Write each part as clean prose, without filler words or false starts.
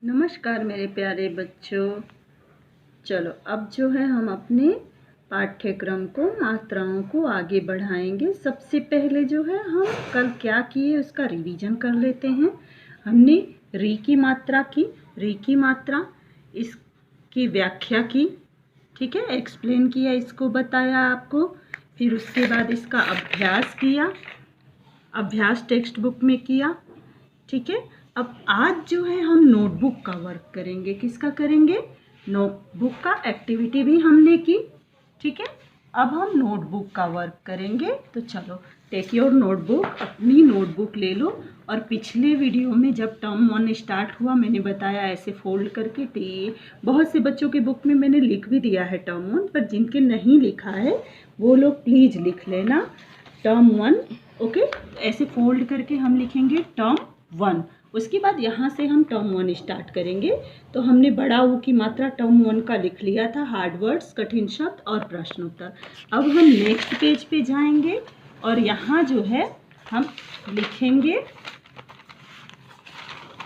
नमस्कार मेरे प्यारे बच्चों। चलो अब जो है हम अपने पाठ्यक्रम को मात्राओं को आगे बढ़ाएंगे। सबसे पहले जो है हम कल क्या किए उसका रिवीजन कर लेते हैं। हमने री की मात्रा की, री की मात्रा, इसकी व्याख्या की, ठीक है, एक्सप्लेन किया, इसको बताया आपको। फिर उसके बाद इसका अभ्यास किया, अभ्यास टेक्स्ट बुक में किया, ठीक है। अब आज जो है हम नोटबुक का वर्क करेंगे। किसका करेंगे? नोटबुक का एक्टिविटी भी हमने की, ठीक है। अब हम नोटबुक का वर्क करेंगे। तो चलो टेक योर नोटबुक, अपनी नोटबुक ले लो। और पिछले वीडियो में जब टर्म 1 स्टार्ट हुआ मैंने बताया ऐसे फोल्ड करके बहुत से बच्चों के बुक में मैंने लिख भी दिया है टर्म 1, पर जिनके नहीं लिखा है वो लोग प्लीज़ लिख लेना टर्म 1, ओके। ऐसे फोल्ड करके हम लिखेंगे टर्म 1। उसके बाद यहाँ से हम टर्म 1 स्टार्ट करेंगे। तो हमने बड़ा ऊ की मात्रा टर्म 1 का लिख लिया था, हार्ड वर्ड्स, कठिन शब्द और प्रश्नोत्तर। अब हम नेक्स्ट पेज पे जाएंगे और यहाँ जो है हम लिखेंगे,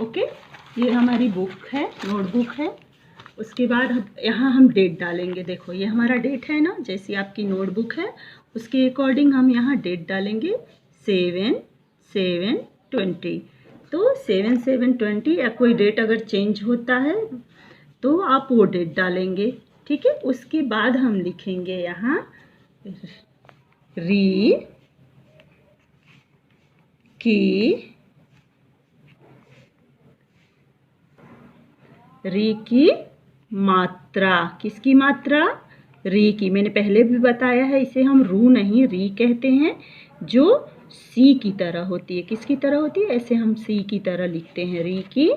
ओके। ये हमारी बुक है, नोटबुक है। उसके बाद यहाँ हम डेट डालेंगे। देखो ये हमारा डेट है ना, जैसी आपकी नोटबुक है उसके अकॉर्डिंग हम यहाँ डेट डालेंगे 7/7/20। तो 7/7/20 या कोई डेट अगर चेंज होता है तो आप वो डेट डालेंगे, ठीक है। उसके बाद हम लिखेंगे यहाँ री की मात्रा। किसकी मात्रा? री की। मैंने पहले भी बताया है इसे हम रू नहीं री कहते हैं, जो सी की तरह होती है। किसकी तरह होती है? ऐसे हम सी की तरह लिखते हैं, री की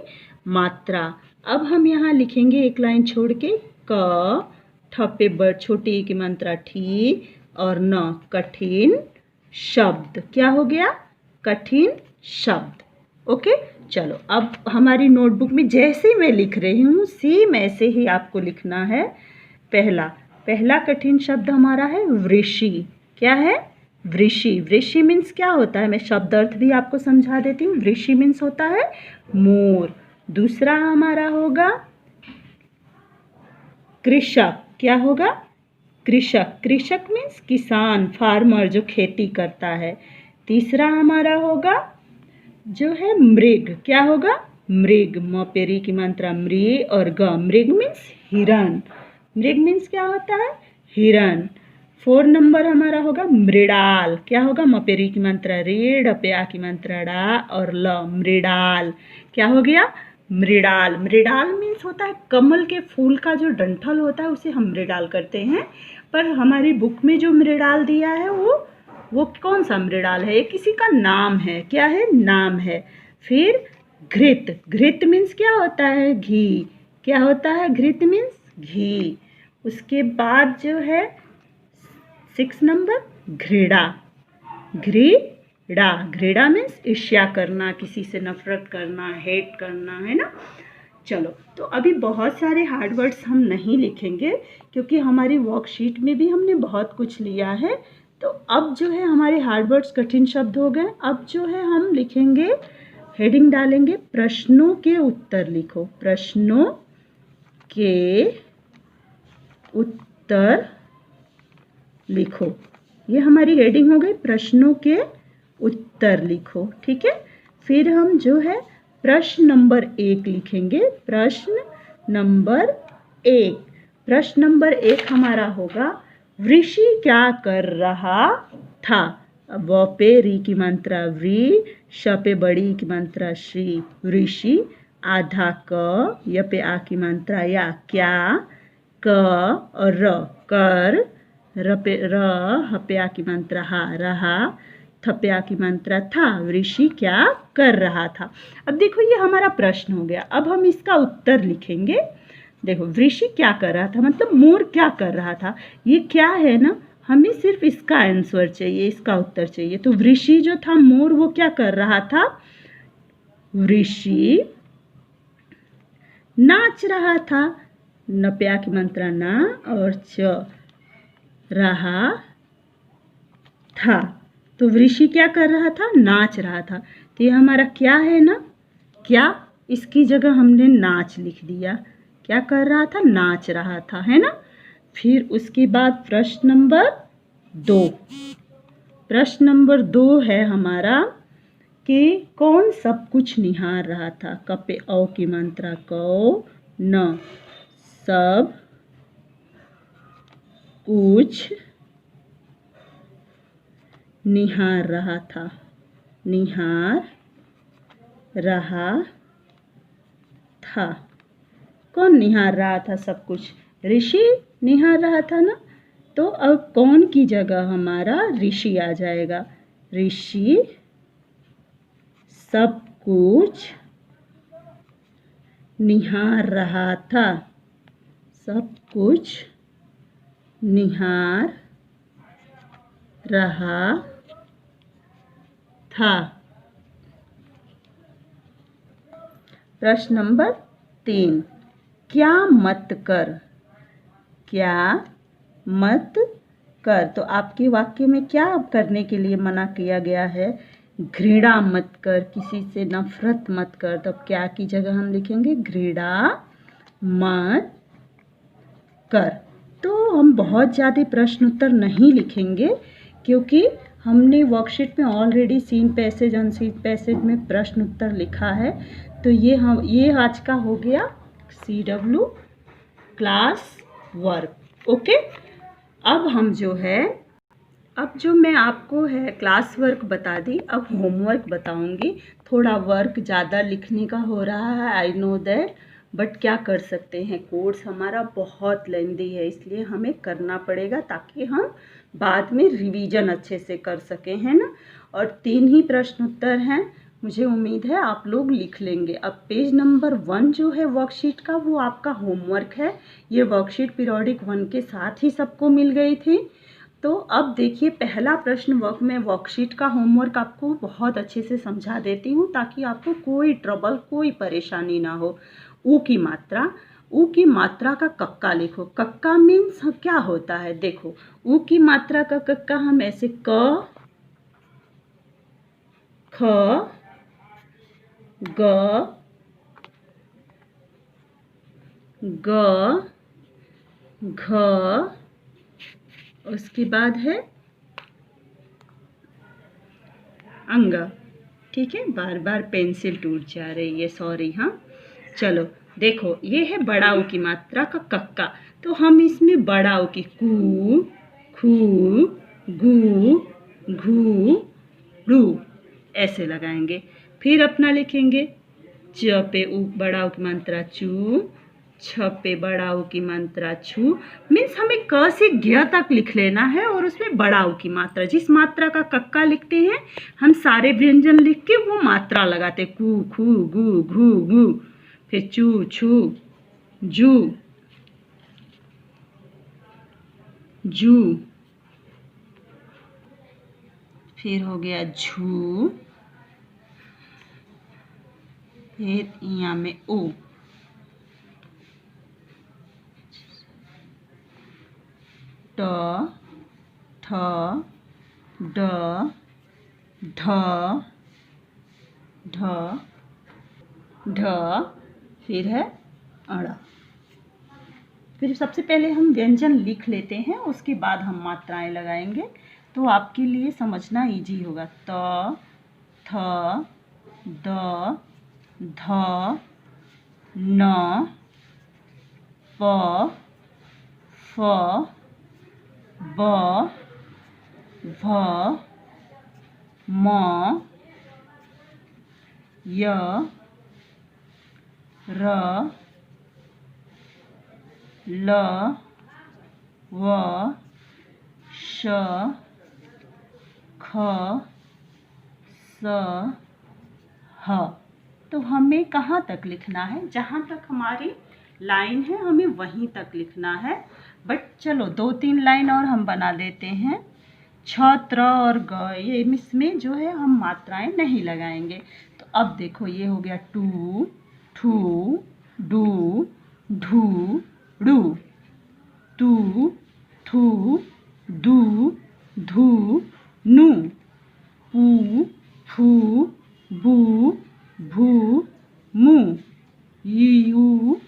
मात्रा। अब हम यहाँ लिखेंगे एक लाइन छोड़ के क, ठप्पे ब छोटी की मात्रा ठी और न, कठिन शब्द। क्या हो गया? कठिन शब्द, ओके। चलो अब हमारी नोटबुक में जैसे मैं लिख रही हूँ सेम ऐसे ही आपको लिखना है। पहला कठिन शब्द हमारा है वृषि। क्या है? वृषि। वृषि मीन्स क्या होता है? मैं शब्द अर्थ भी आपको समझा देती हूँ। वृषि मीन्स होता है मोर। दूसरा हमारा होगा कृषक। क्या होगा? कृषक। कृषक मीन्स किसान, फार्मर, जो खेती करता है। तीसरा हमारा होगा जो है मृग। क्या होगा? मृग। म पेरी की मात्रा मृ और ग। मृग मीन्स हिरण। मृग मीन्स क्या होता है? हिरण। 4 नंबर हमारा होगा मृडाल। क्या होगा? म पेरी की मात्रा रे, डपया की मात्रा डा और ल, मृडाल। क्या हो गया? मृडाल। मृडाल मीन्स होता है कमल के फूल का जो डंठल होता है उसे हम मृडाल करते हैं। पर हमारी बुक में जो मृडाल दिया है वो कौन सा मृडाल है? ये किसी का नाम है। क्या है? नाम है। फिर घृत। घृत मीन्स क्या होता है? घी। क्या होता है? घृत मीन्स घी। उसके बाद जो है 6 नंबर घृणा। घृणा। घृणा मीन्स ईर्ष्या करना, किसी से नफरत करना, हेट करना, है ना। चलो तो अभी बहुत सारे हार्ड वर्ड्स हम नहीं लिखेंगे क्योंकि हमारी वर्कशीट में भी हमने बहुत कुछ लिया है। तो अब जो है हमारे हार्ड वर्ड्स, कठिन शब्द हो गए। अब जो है हम लिखेंगे, हेडिंग डालेंगे प्रश्नों के उत्तर। लिखो प्रश्नों के उत्तर लिखो। ये हमारी हेडिंग हो गई, प्रश्नों के उत्तर लिखो, ठीक है। फिर हम जो है प्रश्न नंबर 1 लिखेंगे। प्रश्न नंबर 1। प्रश्न नंबर 1 हमारा होगा वृषि क्या कर रहा था? व पे री की मात्रा व्री, श पे बड़ी की मात्रा श्री, वृषि। आधा क, य पे आ की मात्रा या, क्या, क और र, कर, र पे र, ह पे आ की मात्रा हा, रहा, थप्या की मात्रा था। वृषि क्या कर रहा था? अब देखो ये हमारा प्रश्न हो गया। अब हम इसका उत्तर लिखेंगे। देखो वृषि क्या कर रहा था मतलब मोर क्या कर रहा था। ये क्या है ना, हमें सिर्फ इसका आंसर चाहिए, इसका उत्तर चाहिए। तो वृषि जो था मोर, वो क्या कर रहा था? वृषि नाच रहा था। नप्या की मात्रा ना और च, रहा था। तो वृषि क्या कर रहा था? नाच रहा था। तो ये हमारा क्या है ना, क्या इसकी जगह हमने नाच लिख दिया। क्या कर रहा था? नाच रहा था, है ना। फिर उसके बाद प्रश्न नंबर 2। प्रश्न नंबर 2 है हमारा कि कौन सब कुछ निहार रहा था। क पे औ की मात्रा कौ न। सब कुछ निहार रहा था। निहार रहा था। कौन निहार रहा था सब कुछ? ऋषि निहार रहा था ना। तो अब कौन की जगह हमारा ऋषि आ जाएगा। ऋषि सब कुछ निहार रहा था। सब कुछ निहार रहा था। प्रश्न नंबर 3। क्या मत कर। क्या मत कर। तो आपके वाक्य में क्या करने के लिए मना किया गया है? घृणा मत कर, किसी से नफरत मत कर। तो क्या की जगह हम लिखेंगे घृणा मत कर। तो हम बहुत ज़्यादा प्रश्न उत्तर नहीं लिखेंगे क्योंकि हमने वर्कशीट में already seen passage unseen passage में प्रश्न उत्तर लिखा है। तो ये आज का हो गया CW क्लास वर्क। ओके, अब जो मैं आपको है क्लास वर्क बता दी, अब होमवर्क बताऊंगी। थोड़ा वर्क ज़्यादा लिखने का हो रहा है, आई नो दैट, बट क्या कर सकते हैं, कोर्स हमारा बहुत लेंदी है, इसलिए हमें करना पड़ेगा ताकि हम बाद में रिवीजन अच्छे से कर सकें, है ना। और 3 ही प्रश्न उत्तर हैं, मुझे उम्मीद है आप लोग लिख लेंगे। अब पेज नंबर 1 जो है वर्कशीट का, वो आपका होमवर्क है। ये वर्कशीट पीरियोडिक 1 के साथ ही सबको मिल गई थी। तो अब देखिए, पहला प्रश्न मैं वर्कशीट का होमवर्क आपको बहुत अच्छे से समझा देती हूँ ताकि आपको कोई ट्रबल, कोई परेशानी ना हो। ऊ की मात्रा, ऊ की मात्रा का कक्का लिखो। कक्का मीन्स क्या होता है? देखो, ऊ की मात्रा का कक्का हम ऐसे क, ख, ग, ग, घ, उसके बाद है अंग। ठीक है, बार बार पेंसिल टूट जा रही है, सॉरी। हाँ, चलो देखो, ये है बड़ा ऊ की मात्रा का कक्का। तो हम इसमें बड़ा ऊ की कू, खू, गू, घू, रू ऐसे लगाएंगे। फिर अपना लिखेंगे च पे ऊ बड़ा ऊ की मात्रा चू, छ पे बड़ा ऊ की मात्रा छू। मीन्स हमें क से घ तक लिख लेना है और उसमें बड़ा ऊ की मात्रा, जिस मात्रा का कक्का लिखते हैं हम सारे व्यंजन लिख के वो मात्रा लगाते, कू, खू, गू, घू, गू। फिर चू, छू, जू, जू, फिर हो गया झू, फिर यहाँ में ओ, ट, ठ, ड, ढ, ढ, ढ, फिर है अड़ा। फिर सबसे पहले हम व्यंजन लिख लेते हैं, उसके बाद हम मात्राएं लगाएंगे तो आपके लिए समझना इजी होगा। त, थ, द, ध, न, प, फ, ब, भ, म, य, र, ल, व, श, ख, स, ह। तो हमें कहाँ तक लिखना है? जहाँ तक हमारी लाइन है हमें वहीं तक लिखना है। बट चलो 2-3 लाइन और हम बना देते हैं। छ, त्र और ग, ये इसमें जो है हम मात्राएं नहीं लगाएंगे। तो अब देखो, ये हो गया टू, ठू, डू, ढू, ड़ू, टू, थू, दू, धू, नू, पू, फू, बू, भू, मू, रू।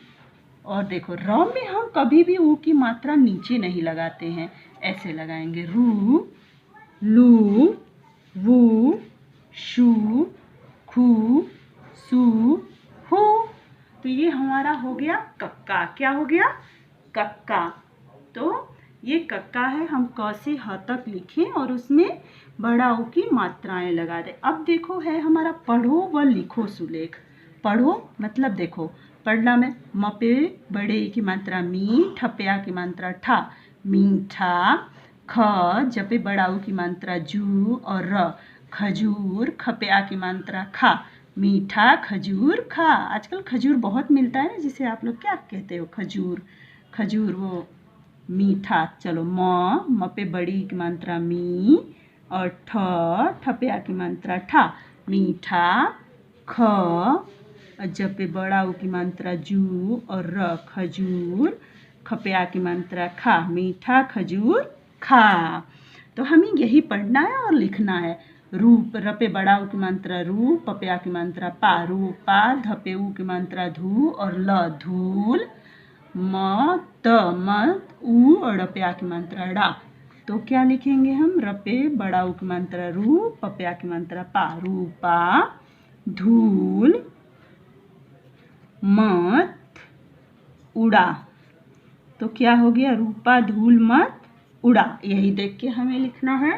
और देखो र में हम कभी भी ऊ की मात्रा नीचे नहीं लगाते हैं, ऐसे लगाएंगे रू, लू, वू, शू, खू, सू, हू। तो ये हमारा हो गया कक्का। क्या हो गया? कक्का। तो ये कक्का है, हम क से ह तक लिखें और उसमें बड़ा ऊ की मात्राएं लगा दें। अब देखो है हमारा पढ़ो व लिखो सुलेख। पढ़ो मतलब देखो पढ़ना में म पे बड़े ई की मात्रा मी, ठ पे आ की मात्रा ठा, मीठा। ख ज पे बड़ा ऊ की मात्रा जू और र, खजूर। ख पे आ की मात्रा खा, मीठा खजूर खा। आजकल खजूर बहुत मिलता है ना, जिसे आप लोग क्या कहते हो? खजूर। खजूर वो मीठा। चलो म पे बड़ी की मात्रा मी और ठ पे आ की मात्रा ठा, मीठा। ख ज पे बड़ा ऊ की मात्रा जू और र, खजूर। ख पे आ की मात्रा खा, मीठा खजूर खा। तो हमें यही पढ़ना है और लिखना है। रूप, र पे बड़ा ऊ की मात्रा रू, प पे आ की मात्रा पा, रूपा। ध पे ऊ की मात्रा धू और ल, धूल। म त मत, ऊ और ड़ पे आ की मात्रा डा। तो क्या लिखेंगे हम? र पे बड़ा ऊ की मात्रा रू, प पे आ की मात्रा पा, रूपा। धूल, मत, उड़ा। तो क्या हो गया? रूपा धूल मत उड़ा। यही देख के हमें लिखना है।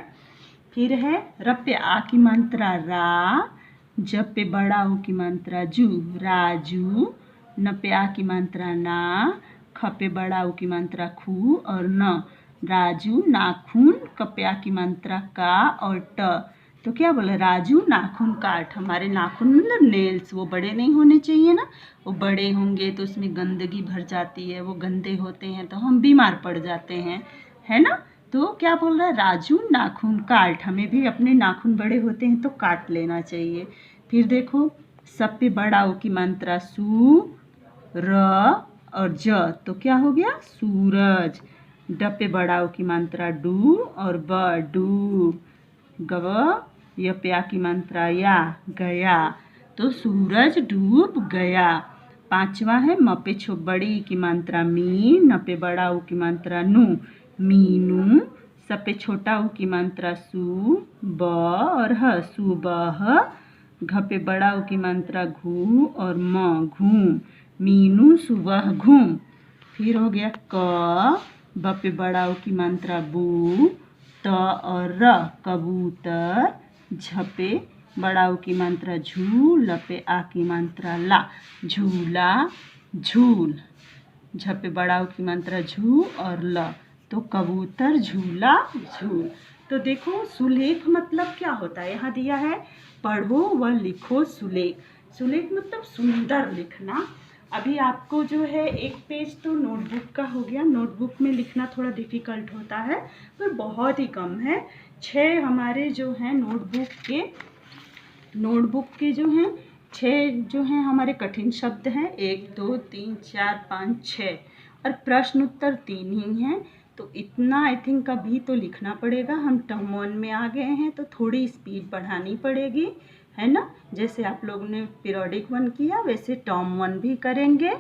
फिर है र पे आ की मात्रा रा, ज पे बड़ा ऊ की मात्रा जू, राजू। न पे आ की मात्रा ना, ख पे बड़ा ऊ की मात्रा खू और न, राजू नाखून। क पे आ की मात्रा का और ट। तो क्या बोला? राजू नाखून काट। हमारे नाखून मतलब नेल्स, वो बड़े नहीं होने चाहिए ना, वो बड़े होंगे तो उसमें गंदगी भर जाती है, वो गंदे होते हैं तो हम बीमार पड़ जाते हैं, है ना। तो क्या बोल रहा है? राजू नाखून काट। हमें भी अपने नाखून बड़े होते हैं तो काट लेना चाहिए। फिर देखो सब पे बड़ा ऊ की मात्रा सू, र और ज। तो क्या हो गया? सूरज। ड पे बड़ा ऊ की मात्रा डू और ब, डूब। गव य पे आ की मात्रा या, गया। तो सूरज डूब गया। पांचवा है म पे बड़ी की मात्रा मी, न पे बड़ा ऊ की मात्रा नू, मीनू। स पे छोटा ऊ की मात्रा सू, ब और ह, सुबह। घ पे बड़ा ऊ की मात्रा घू और म, घूम। मीनू सुबह घूम। फिर हो गया क, ब पे बड़ा ऊ की मात्रा बू, त और र, कबूतर। झ पे बड़ा ऊ की मात्रा झू, ल पे आ की मात्रा ला, झूला, झूल। झ पे बड़ा ऊ की मात्रा झू और ल, तो कबूतर, झूला, झूल। तो देखो सुलेख मतलब क्या होता है, यहाँ दिया है पढ़ो व लिखो सुलेख। सुलेख मतलब सुंदर लिखना। अभी आपको जो है एक पेज तो नोटबुक का हो गया, नोटबुक में लिखना थोड़ा डिफ़िकल्ट होता है पर बहुत ही कम है। 6 हमारे जो हैं नोटबुक के जो हैं 6 जो हैं हमारे कठिन शब्द हैं, 1 2 3 4 5 6 और प्रश्न उत्तर 3 ही हैं। तो इतना आई थिंक अभी तो लिखना पड़ेगा। हम टर्म 1 में आ गए हैं तो थोड़ी स्पीड बढ़ानी पड़ेगी, है ना। जैसे आप लोगों ने पीरियोडिक 1 किया वैसे टर्म 1 भी करेंगे,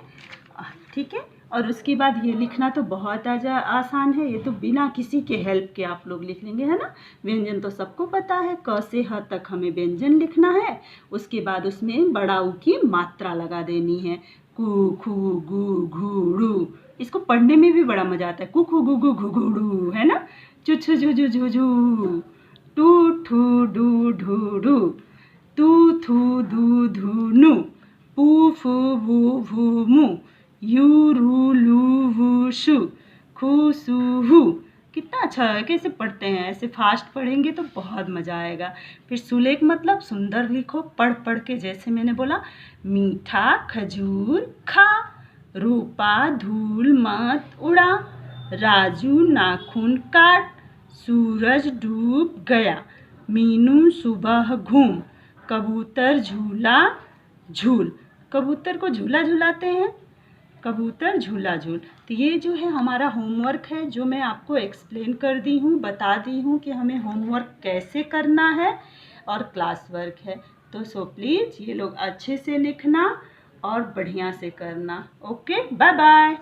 ठीक है। और उसके बाद ये लिखना तो बहुत आसान है, ये तो बिना किसी के हेल्प के आप लोग लिख लेंगे, है ना। व्यंजन तो सबको पता है, क से ह तक हमें व्यंजन लिखना है। उसके बाद उसमें बड़ा ऊ की मात्रा लगा देनी है, कु खु गु घु ड़ू। इसको पढ़ने में भी बड़ा मजा आता है, कु खु गु घु घु ड़ू, है ना। चु छु झु झु झु झू, टू ठू डू ढू ढू, तू थू धू धू नु, पू फू भू भू मु, यू रू लू वू शू, खू सू हू। कितना अच्छा है, कैसे पढ़ते हैं, ऐसे फास्ट पढ़ेंगे तो बहुत मज़ा आएगा। फिर सुलेख मतलब सुंदर लिखो, पढ़ पढ़ के। जैसे मैंने बोला मीठा खजूर खा, रूपा धूल मत उड़ा, राजू नाखून काट, सूरज डूब गया, मीनू सुबह घूम, कबूतर झूला झूल। कबूतर को झूला झुलाते हैं, कबूतर झूला झूल। तो ये जो है हमारा होमवर्क है, जो मैं आपको एक्सप्लेन कर दी हूँ, बता दी हूँ कि हमें होमवर्क कैसे करना है और क्लास वर्क है। तो सो प्लीज़ ये लोग अच्छे से लिखना और बढ़िया से करना। Okay, bye bye.